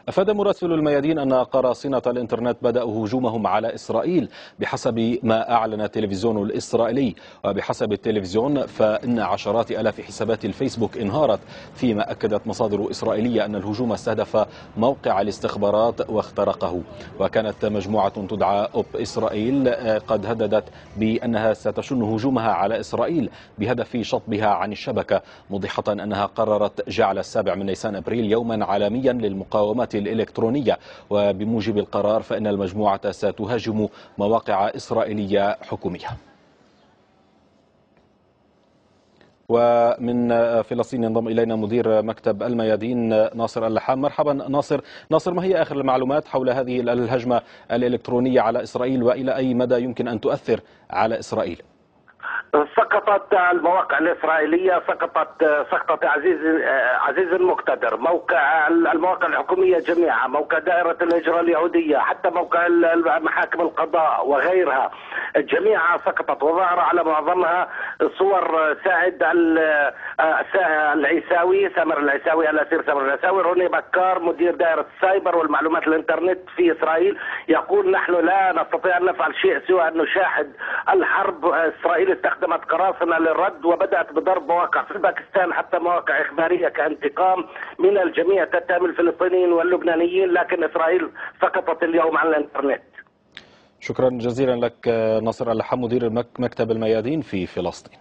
أفاد مراسل الميادين أن قراصنة الإنترنت بدأوا هجومهم على إسرائيل بحسب ما أعلن التلفزيون الإسرائيلي. وبحسب التلفزيون فإن عشرات آلاف حسابات الفيسبوك انهارت، فيما أكدت مصادر إسرائيلية أن الهجوم استهدف موقع الاستخبارات واخترقه. وكانت مجموعة تدعى أوب إسرائيل قد هددت بأنها ستشن هجومها على إسرائيل بهدف شطبها عن الشبكة، موضحة أنها قررت جعل 7 نيسان أبريل يوما عالميا للمقاومات الإلكترونية. وبموجب القرار فإن المجموعة ستهاجم مواقع إسرائيلية حكومية. ومن فلسطين ينضم إلينا مدير مكتب الميادين ناصر اللحام. مرحبا ناصر، ما هي آخر المعلومات حول هذه الهجمة الإلكترونية على إسرائيل، وإلى أي مدى يمكن أن تؤثر على إسرائيل؟ سقطت المواقع الإسرائيلية، سقطت عزيز المقتدر، موقع المواقع الحكومية جميعا، موقع دائرة الهجرة اليهودية، حتى موقع محاكم القضاء وغيرها جميعها سقطت، وظهر على معظمها صور ساعد العيساوي، سامر العيساوي، الأسير سامر العيساوي. روني بكار مدير دائرة السايبر والمعلومات الإنترنت في إسرائيل يقول: نحن لا نستطيع أن نفعل شيء سوى أن نشاهد الحرب. إسرائيل استخدمت قراصنة للرد وبدأت بضرب مواقع في باكستان، حتى مواقع إخبارية كانتقام من الجميع تتهم الفلسطينيين واللبنانيين، لكن إسرائيل سقطت اليوم عن الإنترنت. شكرا جزيلا لك ناصر اللحام مدير مكتب الميادين في فلسطين.